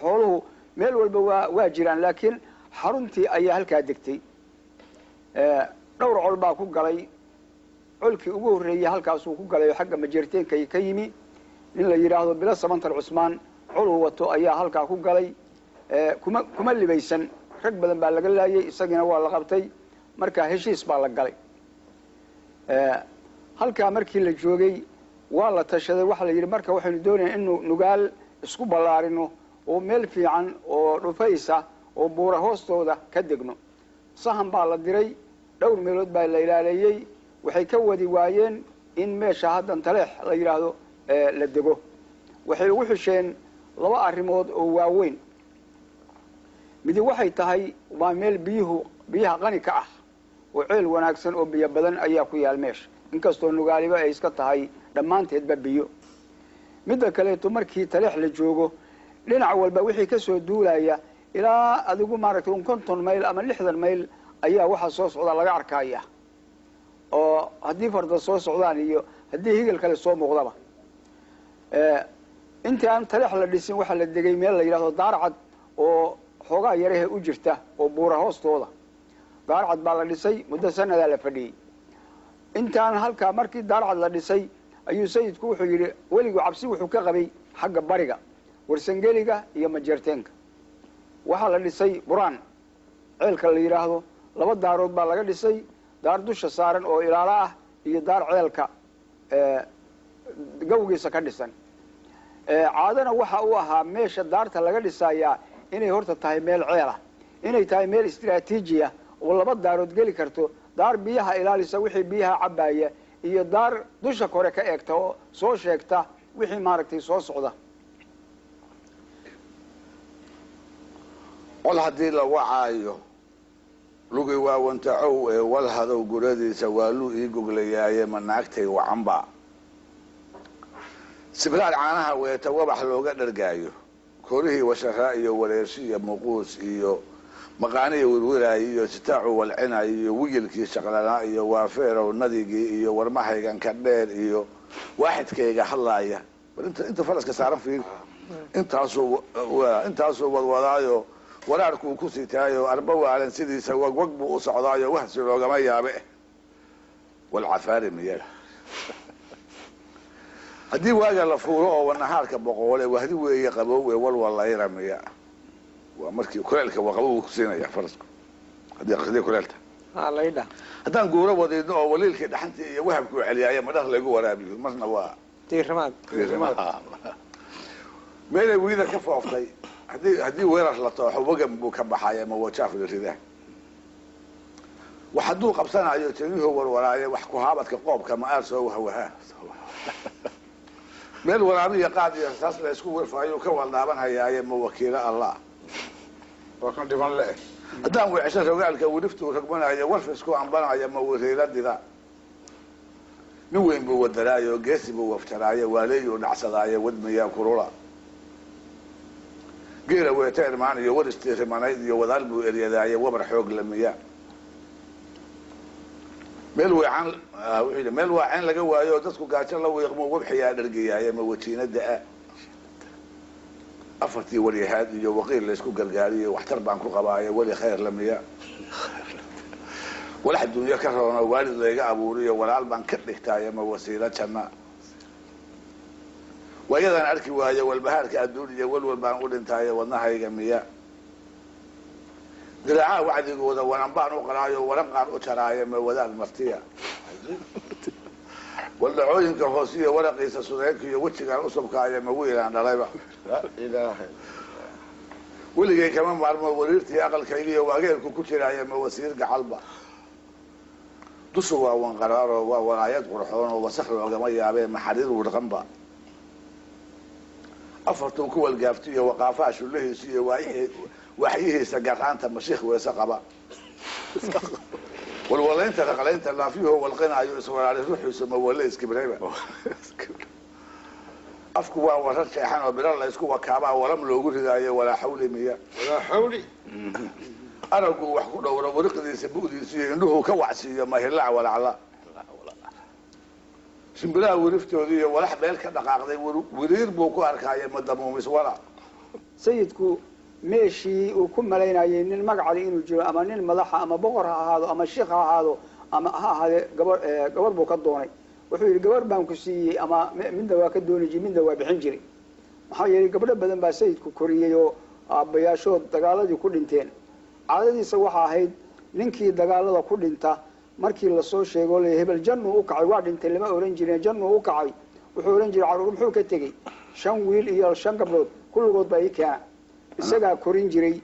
xooluhu meel walba waa jiraan laakiin xaruntii ayaa halka degtay dhowr col baa ku galay colkii ugu horeeyay halkaas uu ku galay xagga majeerteenka ka yimi in la yiraahdo bila samantar Cusmaan col wato ayaa halka ku galay kuma libaysan rag badan baa laga laayay isagina waa la qabtay marka heshiis baa la galay halka markii la joogay waa la tashaday waxa la yiri marka waxaynu doonaynaa inuu nugaal isku ballaarino oo meel fiican oo dhufaysa oo buura hoostooda ka degno sahan baa la diray dhowr meelood baa la ilaaliyay waxay ka wadi waayeen in meesha haddan taleex la yidhaahdo la dego waxay ugu xusheen laba arrimood oo waaweyn midi waxay tahay waa meel biyaha qani ka ah oo ceel wanaagsan oo biyo badan ayaa ku yaal meesha inkastoo nugaaliba ay iska tahay dhammaanteedba biyo midda kaleeto markii taleex la joogo dhinac walba wixii ka soo duulaya ilaa adigu maaragtay 50 mayl ama 60 mayl ayaa waxa soo socda laga arkaya oo haddii farda soo socdaan iyo haddii higil kale soo muuqdaba intii aan taleex la dhisin waxa la degay meel la yidhaahdo daarcad oo xoogaa yarahe u jirta oo buura hoostooda daarcad baa la dhisay muddo sanadaa la fadhiyey intaan halkaa markii daarcad la dhisay ayuu sayidku wuxuu yidhi weligu cabsi wuxuu ka qabay xagga bariga warsangeliga iyo majeerteenka waxaa la dhisay buraan ceelka la yidhaahdo laba daarood baa laga dhisay daar dusha saaran oo ilaalo ah iyo daar ceelka gawgiisa ka dhisan caadana waxa uu ahaa meesha daarta laga dhisayaa inay horta tahay meel ceelah inay tahay meel istiraatiiji ah oo laba daarood geli karto daar biyaha ilaalisa wixii biyaha cabaya iyo daar dusha kore ka eegta oo soo sheegta wixii maaragtay soo socda qol haddii la wacaayo lugi waa wantacow ee walhadow guradiisa waaluu ii goglayaaye ma naagtay wacanba sibraad caanaha weeta wabax looga dhargaayo koorihii washaraa iyo wareershi iyo muquus iyo maqaaniya wirwiraayo iyo sitaacu walcinaayo iyo wigilkii shaqlanaa iyo waafeerow nadigii iyo warmahaygan ka dheer iyo waaxidkayga hadlaaya inta faraska saaran fiir intaasuu wadwadaayo waraarkuu ku sitaayo arba waalan sidiisa wagwag buu u socdaayo wahsi loogama yaabe walcafaari miyaga haddii waaga la fuulo oo wanahaarka boqoole wahdi weeye qabow ee walwalayra miya waa markii kuleelka waa qabow ku siinaya farasku haddii kuleelta laydha haddaan guuro wadiidno oo waliilkii dhaxantii iyo wahabkuu celiyaaye madhaq lagu waraabiyo marna waa diirimaad meelay wiida ka fooftay haddii weerar la tooxo wagan buu ka baxaya ma wajaaf la ridaa wax hadduu qabsanayo tayuhu warwaraaye wax ku haabadka qoobka ma aar soo wahwahaa meel waraabiya qaad iyo saas la isku warfaayo ka waldaabanayaaye ma wakiilo allah waa kan dhiban le haddaan weecsho rogaalka wiriftuu rogmanayo warfisku ambanaya ma wareeradida nin weyn buu wadaraayo geesi buu waftaraaye waaleeyuu dhacsadaaye wadmayaa kurula geela weeta irmaan iyo war istiirimanayd iyo wadaal buu eryadaaye wabar xoog lamiya meel waaceen laga waayo oo dadku gaajo la wiiqmo wabxiyaa dhargayaaye ma wajiinada afartii waryahaad iyo waqiil laysku gargaariyo waxtar baan ku qabaaye weli khayr lamiya walax dunyo ka roono waalid layga abuuriyo walaal baan ka dhigtaaye ma wasiilo janna waayadaan arki waayo walbahaarka adduun iyo walwal baan u dhintaaye wadnahayga miya dilaacaha wacdigooda wanan baan u qaraayo waran qaan u jaraaye ma wadaad martiya waldhacooyinka hoos iyo waraqiisa sudeynka iyo wejigaan usubkaaye ma wiilaan dhalayba weligay kama maarmo wariirtii aqalkaygiiyo waageelku ku jiraaye ma wasiir gacalba dushu waa wanqaraaro waa walaayad qurxoon oo wasakh loogama yaabee maxariir wirqanba afartuu ku walgaaftiyo waqaafaha shullahiisa iyo waxyihiisa garaanta mashiikh weese qaba walwalaynta raqlaynta laafyuhu walqinaayo iswaraari ruuxiisa ma wale iskibrayba afku waa warar jeexan oo biro la isku wakaabaa waram loogu ridaayo walaa xawli miya aragu wax ku dhowro wariqdiisa bu'diisa iyo indhuhu ka wacsiiyo mahilac walacla shimbiraha wiriftoodii iyo walax meel ka dhaqaaqday wiriir buu ku arkaaye madamuumis wala sayidku meeshii uu ku malaynayay nin magacali inuu jiro ama nin madaxa ama boqor ha ahaado ama shiikh ha ahaado ama ha ahaadee gabar buu ka doonay wuxuu yidhi gabar baan ku siiyey ama midna waa ka dooni jiray midna waa bixin jiray maxaa yeelay gabdho badan baa sayidku koriyey oo aabbayaashood dagaaladii ku dhinteen caadadiisa waxaa ahayd ninkii dagaalada ku dhinta markii lasoo sheego le hebel jannuu u kacay waa dhintay lama oran jirin jannuu u kacay wuxuu oran jiray caruur muxuu ka tegey 5 wiil iyo 5 gabdhood kulligood baa ii keena isagaa korin jiray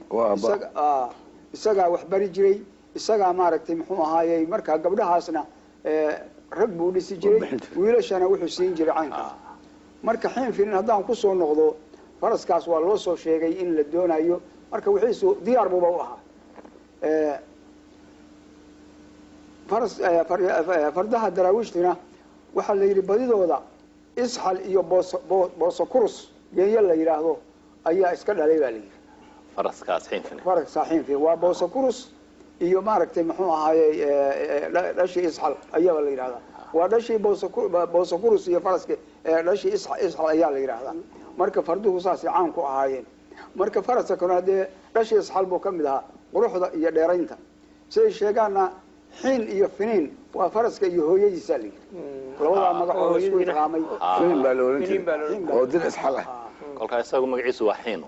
isagaa wax bari jiray isagaa maaragtay muxuu ahaayey markaa gabdhahaasna rag buu dhisi jiray wiilashana wuxuu siin jiray caynkaas marka xiin finin haddaan ku soo noqdo faraskaas waa loo soo sheegay in la doonayo marka wixiisu diyaar buuba u ahaa fardaha daraawiishtina waxaa la yidhi badidooda isxal iyo booso kurus geeyo la yidhaahdo ayaa iska dhalay baa la yidhi faraskaas xiinfin faraska xiinfin waa booso kurus iyo maaragtay muxuu ahaaye dhashii isxal ayaaba la yidhahdaa waa dhashii booso kurus iyo faraska dhashii isxal ayaa la yidhaahdaa marka farduhu saasay caan ku ahaayeen marka faraska kana haddee dhashii isxal buu ka mid ahaa quruxda iyo dheeraynta siday sheegaana xiin iyo finiin waa faraska iyo hooyadiisaa la yidhi labadaa magacoo la isku idqaamay finiin baa la oran jiray oo dir isxal ah kolkaa isagu magaciisu waa xiin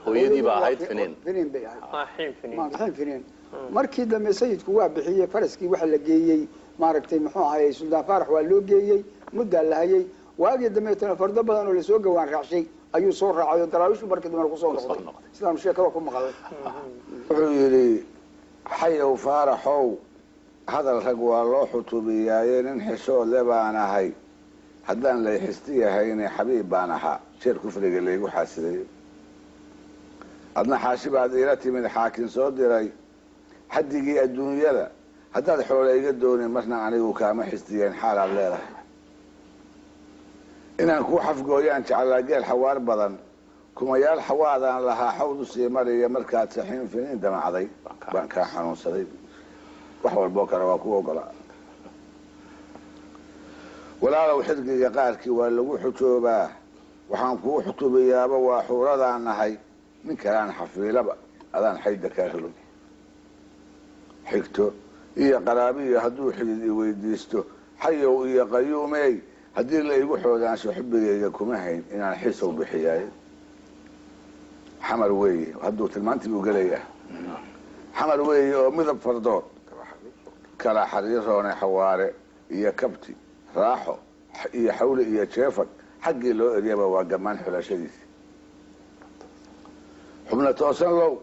hooyadii baa ahayd finiin finiin bay ahayd xiin finiin markii dambe sayidku waa bixiyey faraskii waxa la geeyey maaragtay muxuu ahaayey suldaan faarax waa loo geeyey muddaa la hayay waagii dambeetana fardo badan oo lasoo gawaan raacshay ayuu soo raacay oo daraawiishu markii dambe kusoo noqday sidaanu sheekada ku maqalay wuxuu yidhi xayow faaraxow hadal rag waa loo xutubiyaaye nin xishoodle baan ahay haddaan lay xisti yahayne xabiib baan ahaa sheer kufriga laygu xaasidayo adna xaashi baad iila timid xaakin soo diray xaddigii adduunyada haddaad xoole iga doonin marna anigu kaama xistiyeen xaalaad leedahay inaan kuu xafgooyaan jeclaa geel xawaar badan kumayaal xawaadaan lahaa xawdu sii mariya markaad saxiin finiin damacday baan kaa xanuunsaday wax walboo kale waa ku ogolaa walaalow xirgiga qaarkii waa lagu xujoobaa waxaan kuu xutubayaaba waa xuuradaan nahay nin kalaan xafiilaba adaan xayda kaa rolo xigto iyo qaraabiyo hadduu xidid i weydiisto xayow iyo qayuumey haddii la igu xoodaansho xubigayga kuma hayn inaan xiisow bixiyaaye xamar weeye hadduu tilmaantii buu gelayaa xamar weeye oo midab fardood kala xariiroone xawaare iyo kabti raaxo iyo xawle iyo jeefag xaggii loo eryaba waa gammaan xulashadiisi xubna toosan low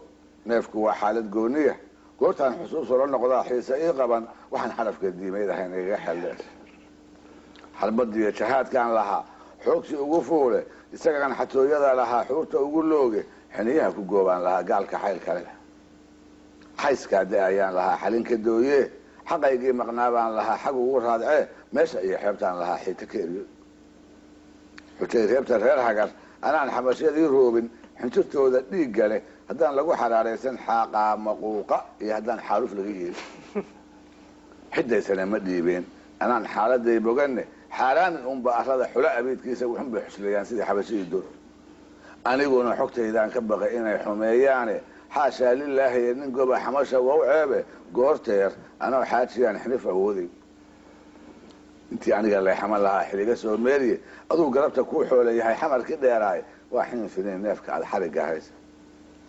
neefku waa xaalad gooniya goortaan xusuus ola noqdaa xiise ii qaban waxaan xarafka diimayd ahayn igaga xelle xarbadiiyo jahaadkaan lahaa xoogsi ugu fuule isagaan xatooyada lahaa xuurta ugu looge xiniyaha ku goobaan lahaa gaalka xayl kale xayskaade ayaan lahaa xalinka dooye xaqaygii maqnaabaan lahaa xag ugu raadcee meesha iyo xeebtaan lahaa xiita ka eryo xujay reebta reer hagar anaan xabashyadii roobin xinjirtooda dhiigga leh haddaan lagu xaraaraysan xaaqaa maquuqa iyo haddaan xaaluf laga yeelin xidaysana ma dhiibeen anaan xaaladay boganne xaaraamin unba arada xulo abiidkiisa wuxun bay xuslayaan sidii xabashadii dor aniguna xogtaydaan ka baqay inay xumeeyaane xaashaa lilaahi nin goba xamasha wow ceebe goorteer anoo xaajiyaan xinif awooday intii aniga leexama lahaa xiliga soo meeriye aduu garabta kuu xoole yahay xamarkii dheeraay waa xiin finiin neefka aad xariga haysa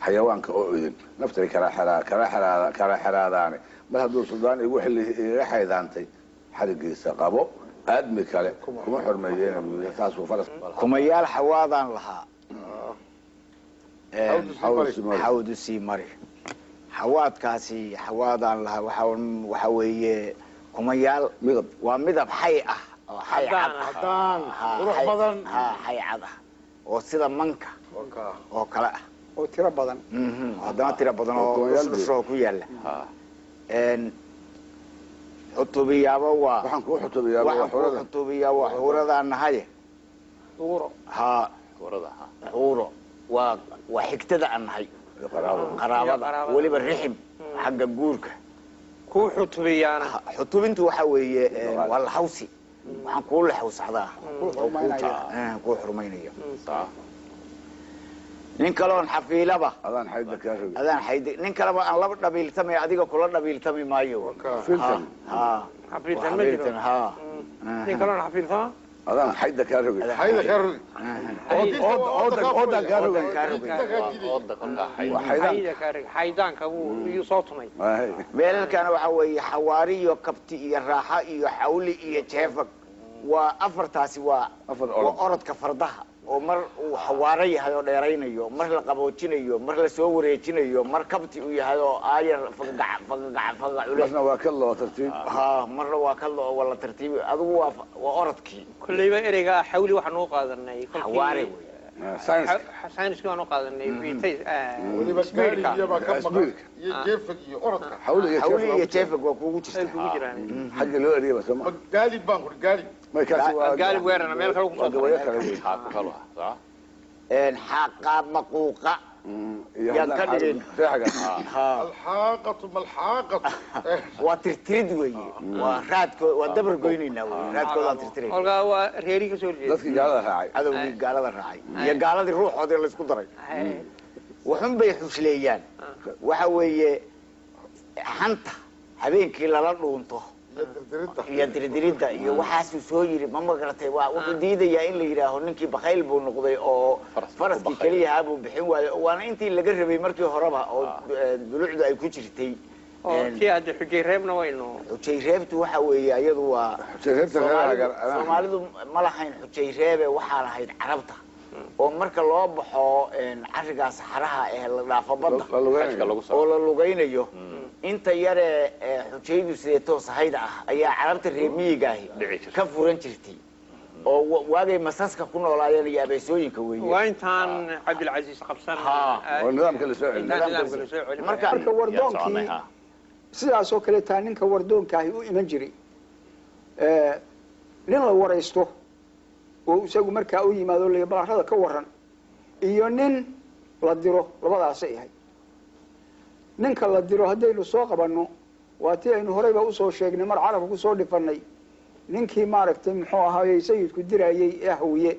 xayawaanka oo idin naftay kala xeraadaane mar hadduu suldaan igu xilli igaga xaydaantay xarigiisa qabo aadmi kale kuma xormeeyeen taasuu faras kumayaal xawaadaan lahaa xawdu sii mari xawaadkaasi xawaadaan lahaa waxa weeye kumayaal midab waa midab xay ah oo xay cadaan qurux badan xay cad ah oo sida manka oo kale ah oo tiro badan haddana tiro badan oo dhusho ku yaala xutubiyaaba waa waxaan kuu xutubiyaa waa xuuradaan nahaye xuuro waa xigtada aan nahay qaraabada weliba rixim xagga guurka kuu xutubiyaana xutubintu waxa weeye waa laxawsi waxaan kuu laxawsacdaa kuu xurmaynayo nin kaloon xafiilaba adaan xayda kaa rogi adaan xayda nin kaleba aan laba dhabiiltamay adiga kula dhabiiltami maayo xafiiltan ma jiro nin kaloon xafiiltama adaan xayda kaa rogi xayda kaa rogi oodan kaa rogi xaydaanka iyuu soo tumay beelalkana waxa weeye xawaari iyo kabti iyo raaxa iyo xawli iyo jeefag waa afartaasi waa orodka fardaha oo mar uu xawaaro yahay oo dheeraynayo mar la qaboojinayo mar la soo wareejinayo mar kabti uu yahay oo aayar fagac marna waa ka loo tartiib ha marna waa ka loo wala tartiib adigu waa orodkii kullayba ereyga xawli waxaan u qaadanay xawaare sayniska waan u qaadanay fiitay waliba gaari iyo ba ka maqan iyo jeefag iyo orodka xawli iyo jeefag waa kugu ay kugu jiraan xagga loo eriyo bas ma gaalib baan ku gaalib ma kaasi waa gaalib weerana meel kale ku soo gawayo kale ha ku kala sax xaqa maquuqa يا كدرين الحاقة ملحاقة وترترد وي ورادك ودبر قوينينا رادك ولا ترترد والله وريري كسول جيد dadkii gaalada raacay adawgii gaalada raacay iyo gaaladii ruuxooda la isku daray waxun bay xusleeyaan waxa weeye xanta habeenkii lala dhuunto iyo dirdiridda iyo waxaas soo yiri ma magaratay waa wuxuu diidayaa in la yiraahdo ninkii bakayl buu noqday oo faraskii kaliya abu bixin waayo waana intii laga rabay markii horeba oo dulucdu ay ku jirtay tii aad xujay reebna wayno xujay reebtu waxa weeye iyadu waa Soomaalidu ma lahayn xujay reebe waxa lahayd Carabta oo marka loo baxo cariga saxaraha ee la dhaafo badda oo la lugaynayo inta yare xujaydu sideeto sahayda ah ayaa Carabta reemiyiga ka furan jirtay oo waagay masaska ku noolaayeen yaabeesooyinka weeye waa intaan Cabdul Aziz qabsan oo nidaamka la soo celiyay marka wardoonkii sidaas oo kale taa ninka wardoonkaahi u iman jiray nin la waraysto oo isagu markaa u yimaado leeyahay ka waran iyo nin la diro labadaas ay ahay ninka la diro hadaynu soo qabanno waatii aynu horeyba u soo sheegnay mar carabka ku soo dhifanay ninkii maaragtay muxuu ahaayay sayidku dirayay ee hawiye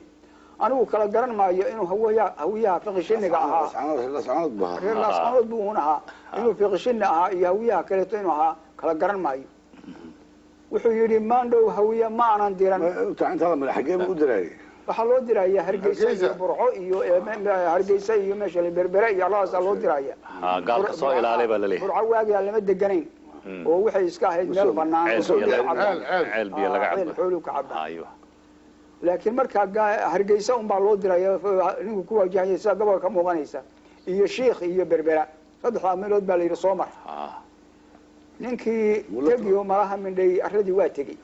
anigu kala garan maayo inuu hawiyaha fiqishiniga ahaa reer laascanood buu ahaa inuu fiqishini ahaa iyo hawiyaha kaleeto inuu ahaa kala garan maayo wuxuu yidhi maandhow hawiye ma aanan diran waxaa loo diraya Hargeysa iyo Burco iyo Hargeysa iyo meesha Berbera iyo Alaas loo diraya gaalka soo ilaalay baa la leeyahay Burco waagi lama deganayn oo waxay iska ahayd meel banaan ceel biyo laga cabo xoolo ka cabo laakiin marka Hargeysa baa loo diraya ninku ku waajahayay sida gobolka muuqanaysa iyo Sheekh iyo Berbera saddex meelood baa la yiri Soomar ninkii tagiyo malaha mindhay arradii waa tagay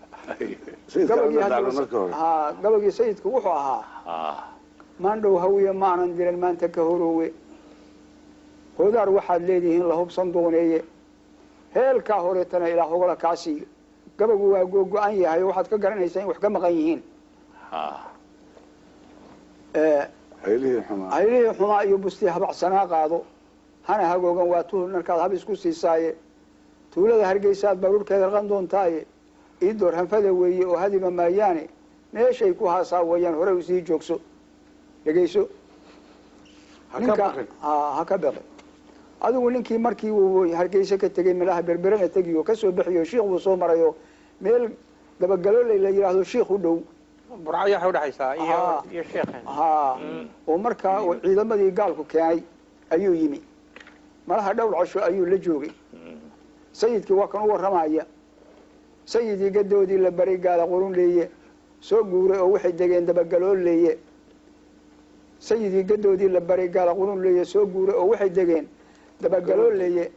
gabagii sayidku wuxuu ahaa maandhow hawiye maanan diran maanta ka horoowe hoodaar waxaad leedihiin la hubsan dooneeye heelkaa horeetana ilaa hogola kaa siiyo gabagu waa go-an yahay waxaad ka garanaysaa in wax ka maqan yihiin haylihii xumaa iyo bustii habacsanaa qaado hana hagoogan waa tuhul markaad hab isku siisaaye tuulada Hargeysa baruurkeeda raqan doontaaye iidoor hanfada weeye oo hadiba maayaane meeshay ku haasaa weeyaan hore u sii joogso dhageyso ninka ha ka baqay adigu ninkii markii uu Hargeysa ka tagay meelaha Berberana tagiyo ka soo bixiyo sheekh uu soo marayo meel dabagalo la yiraahdo sheekh u dhow burcaya waxa u dhaxaysa iyo sheekhan oo markaa ciidamadii gaalku keenay ayuu yimi malaha dhowr casho ayuu la joogay sayidkii waa kan u waramaya sayidii gadoodii la baray gaala qurun leeye soo guuray oo waxay degeen dabagalo leeye sayidii gadoodii la baray gaala qurun leeye soo guuray oo waxay degeen dabagalo leeye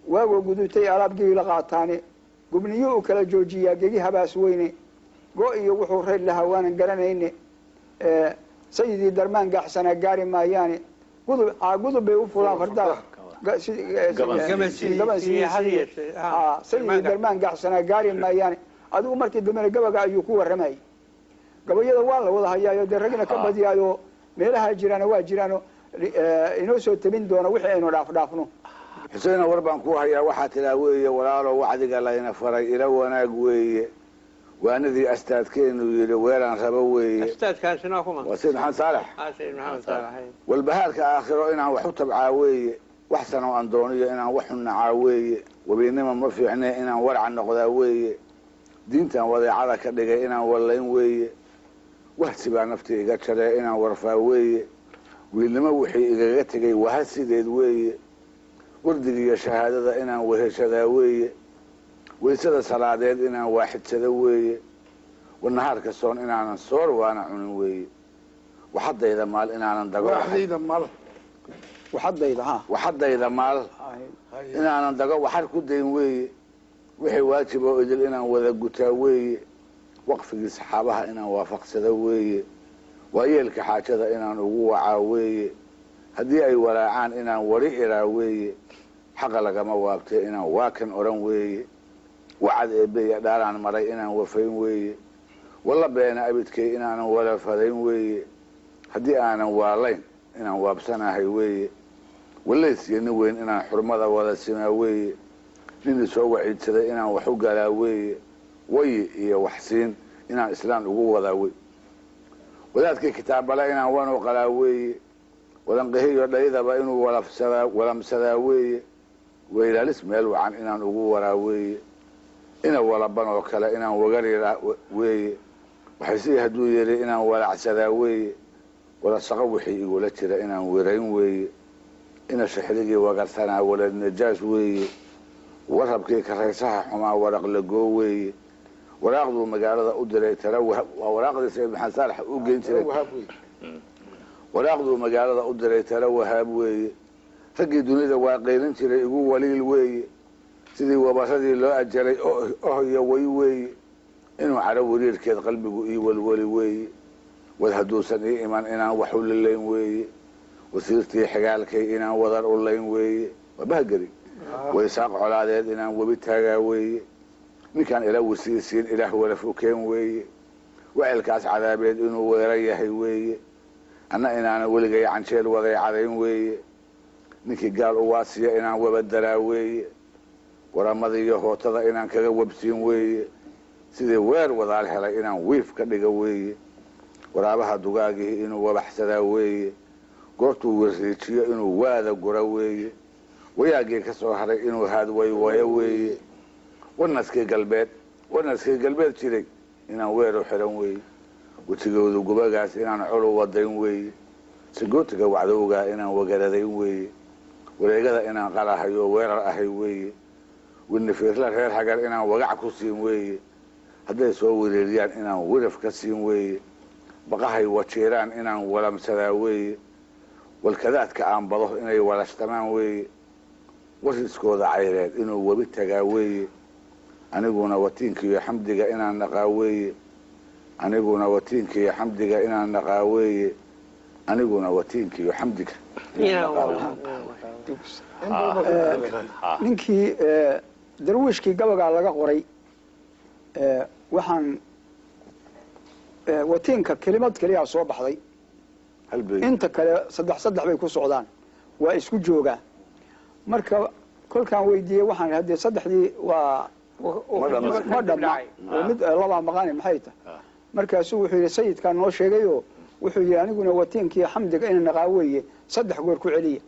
waago gudutay alaabgii la qaataane gubniyo u kala joojiyaa gegi habaas weyne go iyo wuxuu reer lahaa waanan garanayne sayidii darmaan gaaxsanaa gaari maayaane gudub bay u fulaan fardaada sayidii darmaan gaaxsanaa gaari maayaane adigu markii dambena gabaga ayuu ku waramayay gabayada waa la wada hayaayo dee ragna ka badiyaayo meelaha jiraana waa jiraano inoo soo tabin doona wixii aynu dhaafno xuseena war baan ku hayaa waxaa tiraa weeye walaalo wacdiga layna faray ila wanaag weeye waanadii astaadkeenu yidhi weelaan rabo weeye astaadkaasina kuma waa sayid maxamed saalax sayid maxamed saalax walbahaarka aakhiro inaan wax u tabcaa weeye wax sano aan dooniyo inaan wax u nacaa weeye wabiinima ma fiicne inaan warca noqdaa weeye diintan wadeecada ka dhigay inaan wallayn weeye wahsi baa naftii iga jaree inaan warfaa weeye wiilnimo wixii igaga tegay waha sideed weeye wardiga iyo shahaadada inaan weheshadaa weeye waysada salaadeed inaan waaxidsada weeye wanahaarka soon inaanan soor waana cunin weeye waxadayda maal inaanan dago waaxdayda mal waxadayda ha waxadayda maal inaanan dago waxar ku dayn weeye wixii waajib oo idil inaan wada gutaa weeye waqfigii saxaabaha inaan waafaqsada weeye waayeelka xaajada inaan ugu wacaa weeye haddii ay walaacaan inaan wari iraa weeye xaqa lagama waabtee inaan waa kan odhan weeye wacad eebbeya dhaalaan maray inaan wafayn weeye walla beena abidkay inaanan wala fadayn weeye haddii aanan waalayn inaan waabsanahay weeye walaysiyo nin weyn inaan xurmada wada simaa weeye nin isoo waciidsaday inaan wax u galaa weeye wayi iyo waxsiin inaan islaan ugu wadaa wey wadaadkii kitaabbale inaan wanu qalaa weeye wadanqihiyo dhaydaba inuu walamsadaa weeye weylaalis meel wacan inaan ugu waraa weeye ina walaban oo kale inaan wagariraa weeye waxaysii hadduu yidhi inaan walacsadaa weeye wala shaqo wixii igula jira inaan werayn weeye ina shixrigii wagarsanaa walad najaas weeye warabkii karaysaha xumaa waraq lagoo weeye waraaqduu magaalada u diray tala waa waraaqdii sayid maxamed saalax u geyn jiray waraaqduu magaalada u diray tala wahaab weeye raggii dunida waa qeylin jiray igu waliil weeye sidii wabaradii loo ajalay ohyo way weeye inuu caro wariirkeed qalbigu ii walwali weeye wad hadduusan ii iman inaan wax u lilayn weeye wasiirtii xigaalkay inaan wadar u layn weeye waa bahgeri waysaaq colaadeed inaan webi taagaa weeye ninkaan ila wasiirsiin ilaah wala fokeen weeye wacelkaas cadaabeed inuu weera yahay weeye anna inaana weligay canjeel waday cadayn weeye ninkii gaal u waasiya inaan wabadaraa weeye waramadiiyo hootada inaan kaga wabsiin weeye sidii weer wadaal helay inaan wiif ka dhiga weeye waraabaha dugaagihii inuu wabaxsadaa weeye goortuu wariijiyo inuu waada gura weeye wayaagii ka soo haray inuu haadwaywaya weeye wanaskii galbeed jiray inaan weeru xiran weeye wejigoodu gubagaas inaan colu wadayn weeye sigootiga wacdowgaa inaan wagaradayn weeye wareegada inaan qalahayo weerar ahay weeye winifiirla reer hagar inaan wagac ku siin weeye hadday soo wereeriyaan inaan wiraf ka siin weeye baqahay wajiiraan inaan walamsadaa weeye walkadaadka aan bado inay walashtamaan weeye wariskooda cayreed inuu webi tagaa weeye aniguna watiinkiiyo xamdiga inaan naqaa weeye aniguna watiinkiiyo xamdiga inaan naqaa weeye aniguna watiinkiiyo xamdiga ninkii darwiishkii gabagaa laga qoray waxaan watiinka kelimad keliyaa soo baxday inta kale saddex bay ku socdaan waa isku joogaa marka kolkaan weydiiyey waxaan haddee saddexdii waa ma dhamma oo mid labaa maqaani maxay tahay markaasuu wuxuu yidhi sayidkaa noo sheegayoo wuxuu yidhi aniguna watiinkiiyo xamdiga ina naqaa weeye 3 goor ku celiya